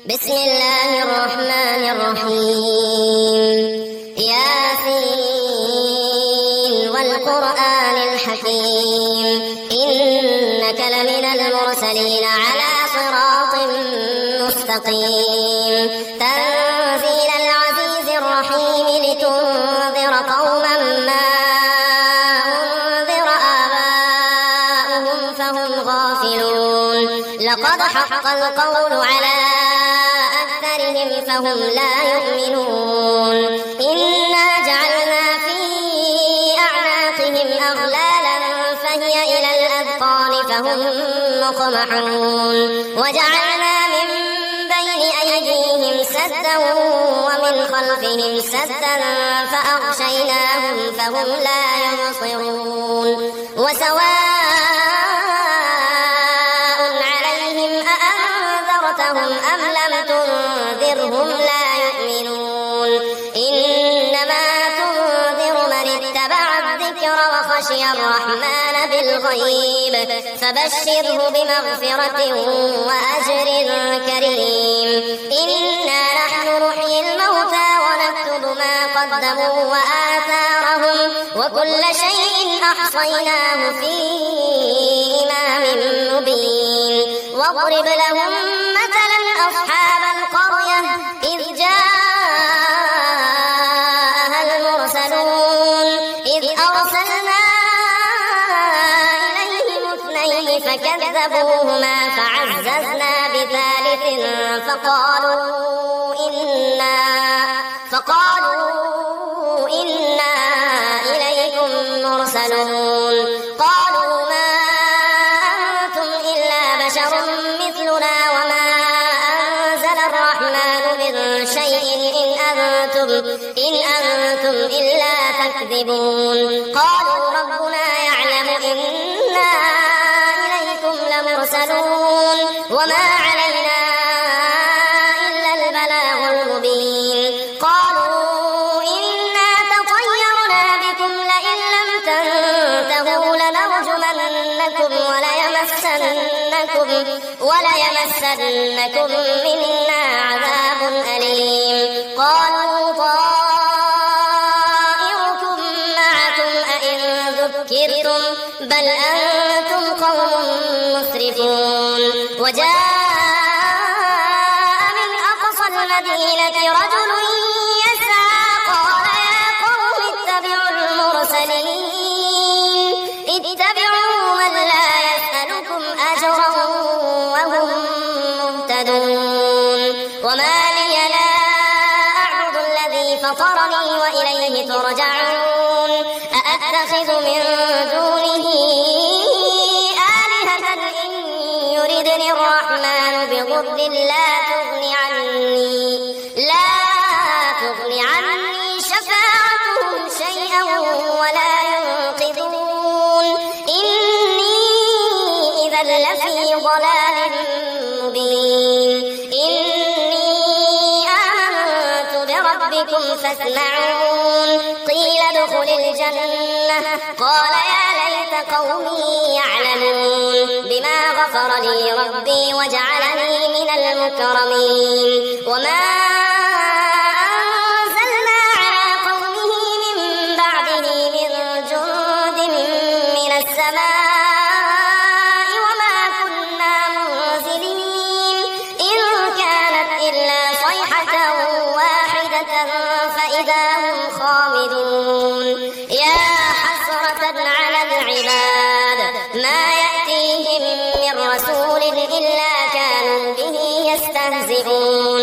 بسم الله الرحمن الرحيم ياسين والقرآن الحكيم إنك لمن المرسلين على صراط مستقيم تنزيل العزيز الرحيم لتنذر قوما ما أنذر آباؤهم فهم غافلون لقد حق القول على أكثرهم فهم لا يؤمنون إنا جعلنا في أعناقهم أغلالا فهي إلى الأذقان فهم مقمحون وجعلنا من بين أيديهم سدا ومن خلفهم سدا فأغشيناهم فهم لا يبصرون وسواء عليهم أأنذرتهم أم لم تنذرهم لا يؤمنون إنما تنذر من اتبع الذكر وخشي الرحمن بالغيب فبشره بمغفرة وأجر كريم إنا نحن نحيي الموتى ونكتب ما قدموا وآثارهم وكل شيء أحصيناه في إمام مبين واضرب لهم مثلا أصحاب القرية إذ جاءها المرسلون إذ أرسلنا إليهم اثنين فكذبوهما فعززنا بثالث فقالوا إنا إليكم مرسلون قالوا ما أنتم إلا بشر مثلنا وما أنزل الرحمن من شيء إن أنتم إلا تكذبون قالوا ربنا يعلم إنا إليكم لمرسلون وما علينا إلا البلاغ المبين قالوا إنا تطيرنا بكم لئن لم تنتهوا لنرجمنكم وليمسنكم منا عذاب أليم قالوا طائركم معكم أئن ذكرتم بل أنتم قوم مسرفون وجاء من أقصى المدينة رجل يسعى قال يا قوم اتبعوا المرسلين اتبعوا من لا يسألكم أجرا وهم مهتدون وما لي لا أعبد الذي فطرني وإليه ترجعون أأتخذ من دونه آلهة إن يردني الرحمن بضر لا تغني عني شفاعتهم شيئا ولا ينقذون إني إذا لفي ضلال مبين إني آمنت بربكم فاسمعون قيل ادخل الجنة قال يا ليت قومي يعلمون بما غفر لي ربي وجعلني من المكرمين وما أنزلنا على قومه من بعده من جند من السماء وما كنا منزلين إن كانت إلا صيحة واحدة فإذا هم خامدون يا حسرة على العباد ما يأتيهم من رسول إلا كانوا به يستهزئون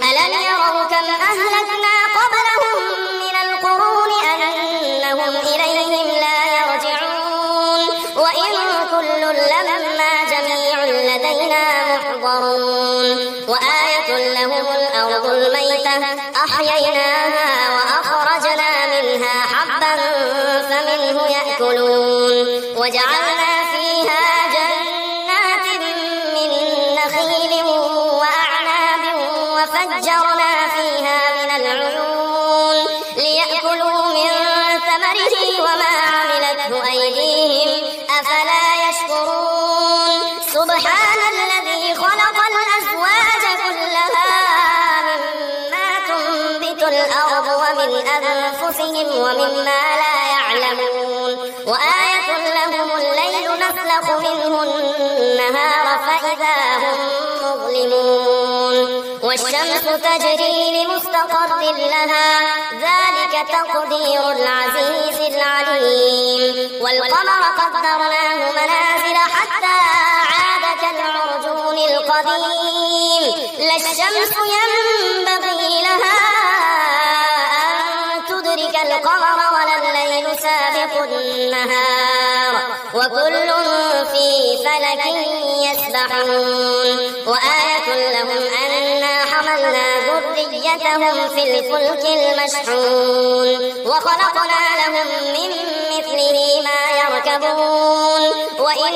ألم يروا كم أهلكنا قبلهم من القرون أنهم إليهم لا يرجعون وإن كل لما جميع لدينا محضرون وآية لهم الأرض الميتة أحييناها وأخرجنا منها حبا فمنه يأكلون وجعلنا فيها جنات من نخيل وأعناب وفجرنا فيها من العيون ليأكلوا من ثمره وما عملته أيديهم أفلا يشكرون سبحان الذي خلق الأزواج كلها ومن أنفسهم ومما لا يعلمون وآية لهم الليل نسلخ منه النهار فإذا هم مظلمون والشمس تجري لمستقر لها ذلك تقدير العزيز العليم والقمر قدرناه منازل حتى عاد كالعرجون القديم لا الشمس ينبغي لها أن تدرك القمر ولا الليل سابق النهار وكل في فلك يسبحون وآية لهم أنا حملنا ذريتهم في الفلك المشحون وخلقنا لهم من مثله ما يركبون وإن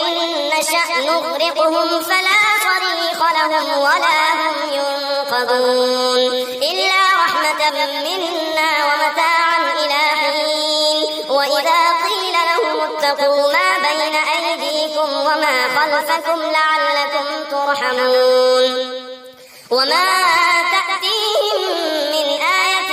نشأ نغرقهم فلا صريخ لهم ولا هم ينقذون إلا رحمة منا ومتاعا إلى حين وإذا قيل لهم اتقوا ما بين أيديكم وما خلفكم لعلكم ترحمون وما تأتيهم من آية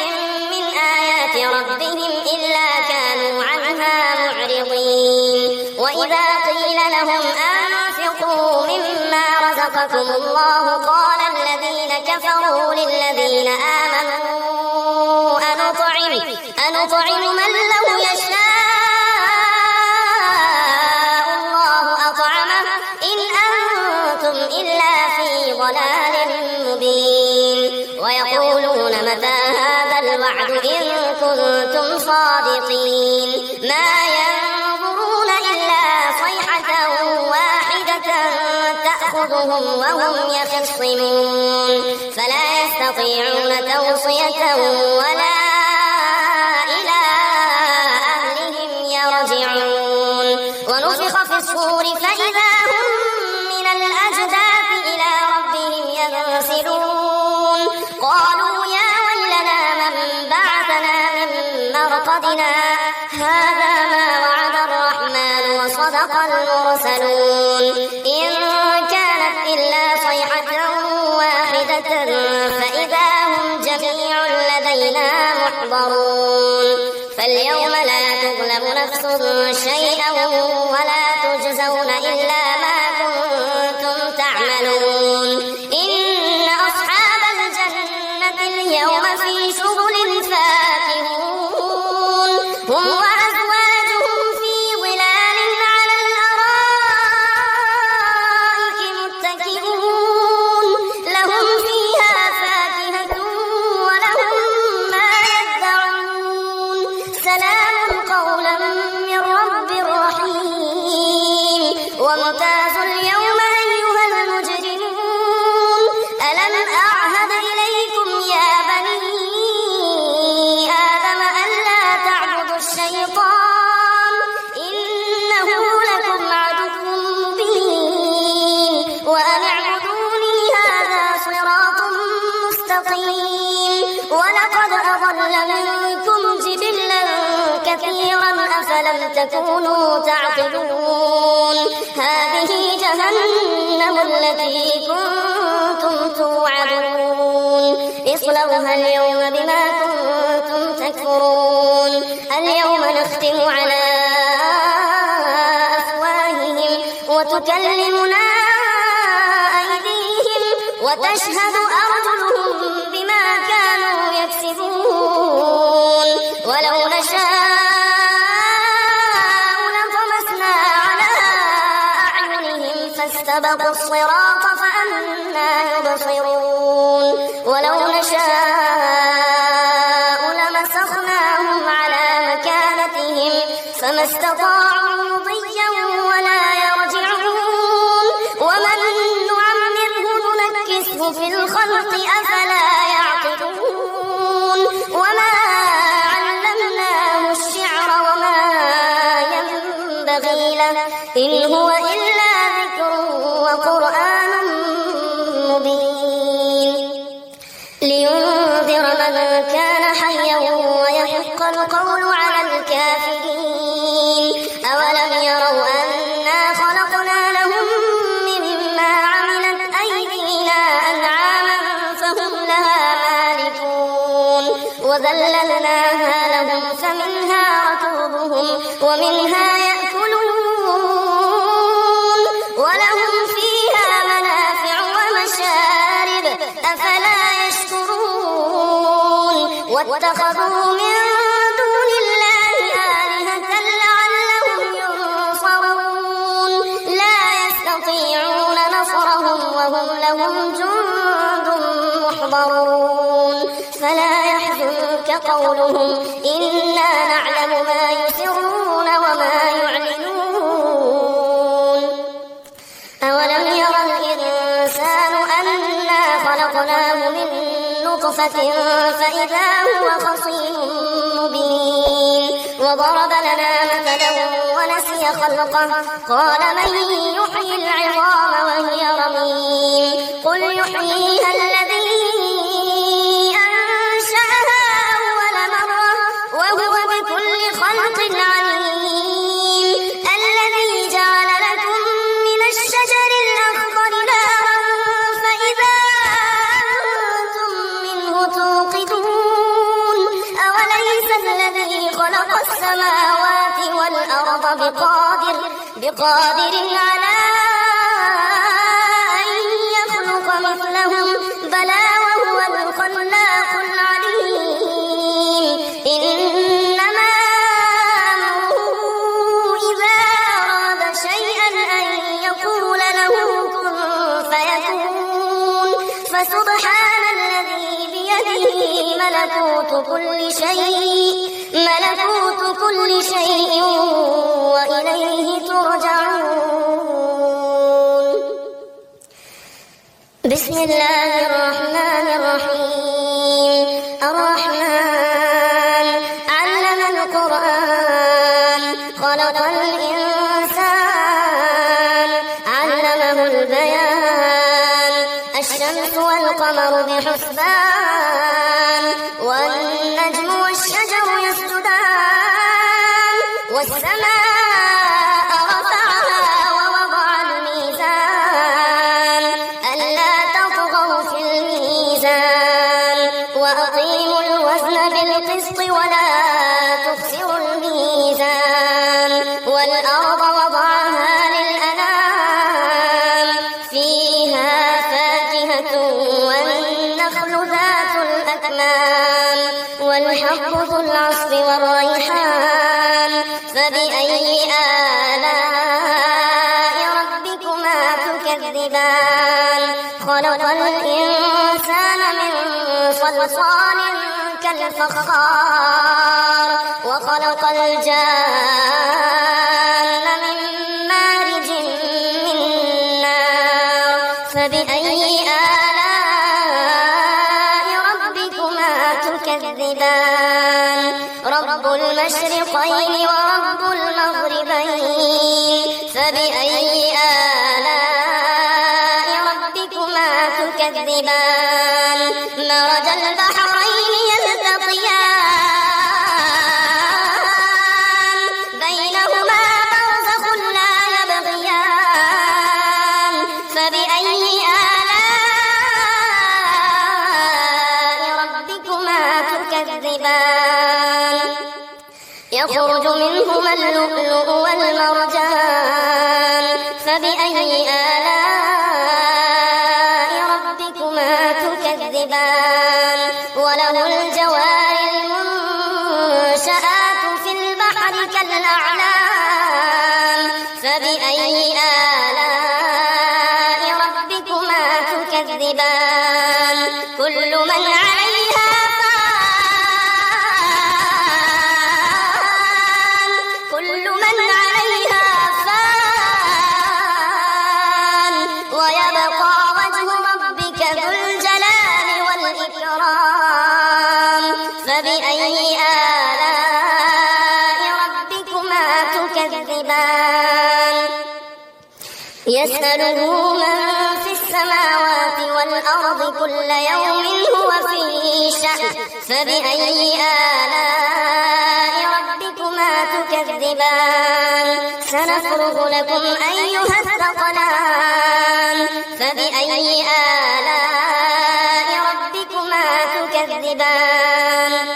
من آيات ربهم إلا كانوا عنها معرضين وإذا قيل لهم أنفقوا مما رزقكم الله قال الذين كفروا للذين آمنوا أنطعم من لو يشاء الله أطعمه إن أنتم إلا في ضلال مبين ويقولون متى هذا الوعد إن كنتم صادقين ما ينظرون إلا صيحة واحدة تأخذهم وهم يخصمون فلا يستطيعون توصية ولا إلى أهلهم يرجعون ونفخ في الصور فإذا هم من الأجداث إلى ربهم ينسلون قالوا يا ويلنا من بعثنا من مرقدنا هذا ما وعد الرحمن وصدق المرسلون إن كانت إلا صيحة واحدة فإذا هم جميع لدينا محضرون فاليوم لا تظلم نفس شيئا ولا تجزون إلا ما كنتم تعملون إن أصحاب الجنة اليوم في شغل فاكهون هم وأزواجهم في ظلال على الأرائك متكئون لهم فيها فاكهة ولهم ما يدعون سلام قولا من رب رحيم وامتازوا اليوم أيها المجرمون ألم أعهد إليكم يا بني آدم ألا تعبدوا الشيطان إنه لكم عدو مبين وأن اعبدوني هذا صراط مستقيم ولقد أضل منكم جبلا كثيرا أفلم تكونوا تعقلون هذه جهنم التي كنتم توعدون اصلوها اليوم بما كنتم تكفرون اليوم نختم على أفواههم وتكلمنا أيديهم وتشهد أرجلهم بما كانوا يكسبون ولو نشاء لطمسنا على أعينهم فاستبقوا الصراط فأنى يبصرون ولو نشاء لمسخناهم على مكانتهم فما استطاعوا مضيا ولا يرجعون ومن نعمره ننكسه في الخلق أفلا يعقلون وما علمناه الشعر وما ينبغي له إن هو إلا ذكر وقرآن مبين لينذر من كان حيا ويحق القول على الكافرين أولم يروا أنا خلقنا لهم مما عملت أيدينا أنعاما فهم لها مالكون وذللناها لهم فمنها ركوبهم ومنها يأكلون ولهم فيها منافع ومشارب أفلا يشكرون واتخذوا من دون الله آلهة لعلهم ينصرون لا يستطيعون نصرهم وهم لهم جند محضرون فلا يحزنك قولهم إنا نعلم ما يسرون وما يعلنون أولم ير الإنسان أنا خلقناه من نطفة فإذا هو خصيم مبين وضرب لنا مثلا ونسي خلقه قال من يحيي العظام وهي رميم قل يحييها الذي أنشأها أول مرة وهو بكل خلق عليم الذي جعل لكم من الشجر الأخضر نارا فإذا أنتم منه توقدون أوليس الذي خلق السماوات والأرض بقادر على أن يخلق مثلهم بلى وهو الخلاق العليم إنما أمره إذا أراد شيئا أن يقول له كن فيكون فسبحان الذي بيده ملكوت كل شيء وإليه ترجعون بسم الله الرحمن الرحيم الرحمن علم القرآن خلق الإنسان علمه البيان الشمس والقمر بحسبان والنجم والشجر يسجدان والسماء رفعها ووضع الميزان ألا تطغوا في الميزان وأقيموا الوزن بالقسط ولا تخسروا الميزان والأرض وضعها للأنام فيها فاكهة والنخل ذات الأكمام والحب ذو العصف والريحان فبأي آلاء ربكما تكذبان خلق الإنسان من صلصال كالفخار وخلق الجان من مارج من نار فبأي آلاء ربكما تكذبان رب المشرقين ورب المغربين فبأي آلاء ربكما تكذبان مرج البحرين يلتقيان بينهما برزخ لا يبغيان فبأي آلاء ربكما تكذبان يخرج منهما اللؤلؤ والمرجان فبأي آلاء ربكما تكذبان وله الجوار المنشآت في البحر كالأعلام فبأي آلاء ربكما تكذبان كل من عليها فان ويبقى وجه ربك ذو الجلال والإكرام فبأي آلاء ربكما تكذبان يسأله من في السماوات والأرض كل يوم هو في شأن فبأي آلاء ربكما تكذبان سنفرغ لكم أيها الثقلان فبأي آلاء ربكما تكذبان تكذبان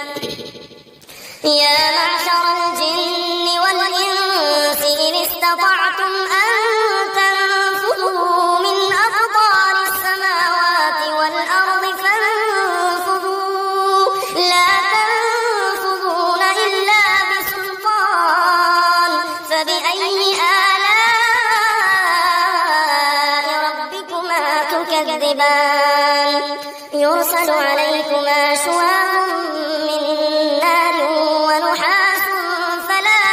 يا معشر الجن والإنس إن استطعتم أن تنفذوا من أقطار السماوات والأرض فانفذوا لا تنفذون إلا بسلطان فبأي آلاء ربكما تكذبان يرسل عليكما شواظ من نار ونحاس فلا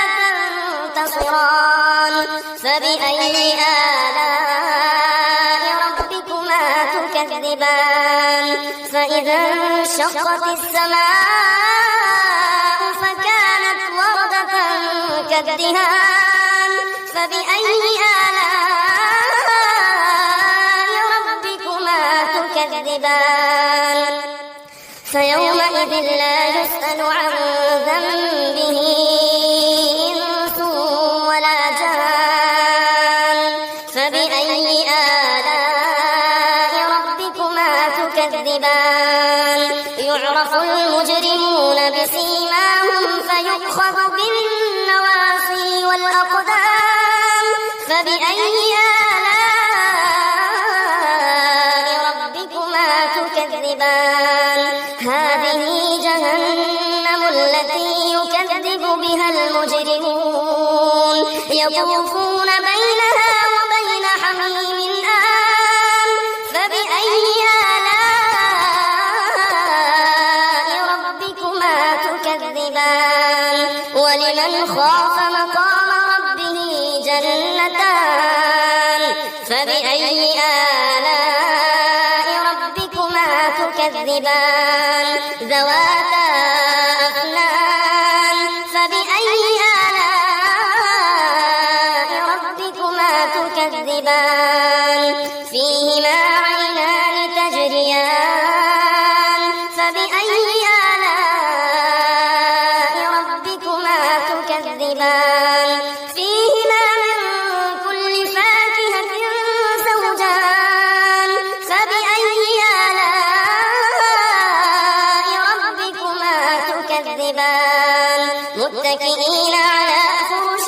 تنتصران فبأي آلاء ربكما تكذبان فإذا انشقت السماء فكانت وردة كالدهان فبأي آلاء ربكما تكذبان فيومئذ لا يسأل عن ذنبه إنس ولا جان فبأي آلاء ربكما تكذبان يعرف المجرمون بسيماهم فيؤخذ بالنواصي والأقدام فبأي آلاء ربكما تكذبان هذه جهنم التي يكذب بها المجرمون يطوفون بينها وبين حميم آن فبأي آلاء ربكما تكذبان ولمن خاف مقام ربه جنتان فبأي آلاء ربكما تكذبان ذواتا أفنان فبأي آلاء ربكما تكذبان فيهما عينان تجريان فبأي آلاء ربكما تكذبان فيهما من كل فاكهة زوجان فبأي آلاء ربكما تكذبان متكئين على فرش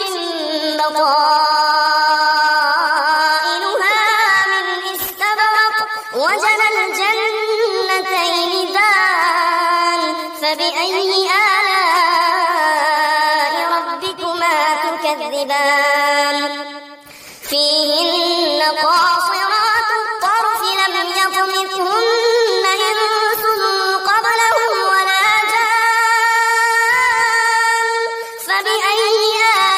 بطائنها من استبرق وجنى الجنتين دان فبأي آلاء ربكما تكذبان فيهن قاصرات الطرف لم يطمثهن إنس قبلهم ولا جان فبأي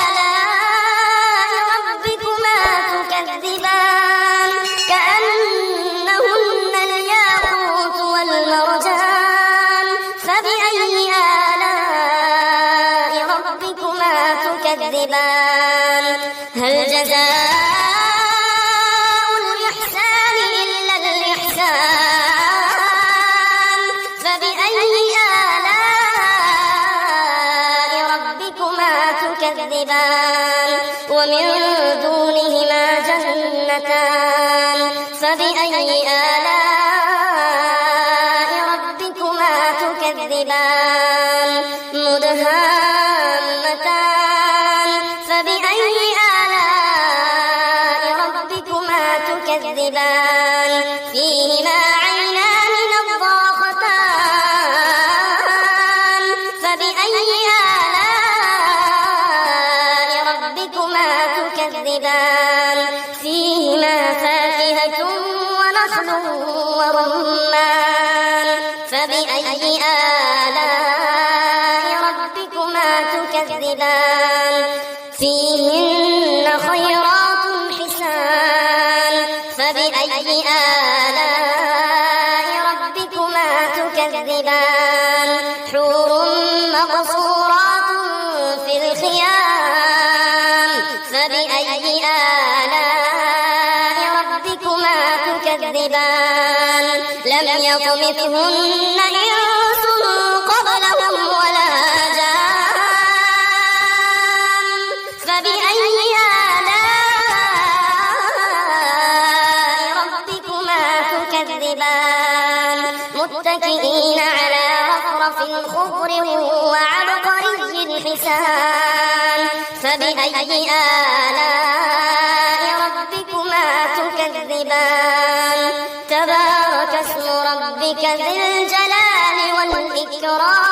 آلاء ربكما تكذبان كأنهن الياقوت والمرجان فبأي آلاء ربكما تكذبان هل جزاء الإحسان إلا الإحسان فبأي آلاء ربكما تكذبان ومن دونهما جنتان فبأي آلاء ربكما تكذبان مدهامتان فبأي آلاء ربكما تكذبان فيهما عينان نضاختان فبأي آلاء ربكما تكذبان فيهما فاكهة ونخل ورمان فبأي آلاء ربكما تكذبان فيهن خيرات حسان فبأي آلاء ربكما تكذبان حور مقصورات في الخيام فبأي آلاء ربكما تكذبان لم يطمثهن إنس قبلهم ولا جان فبأي آلاء ربكما تكذبان متكئين متكئين على رفرف خضر وعبقري حسان فبأي آلاء ربكما تكذبان تبارك اسم ربك ذي الجلال والإكرام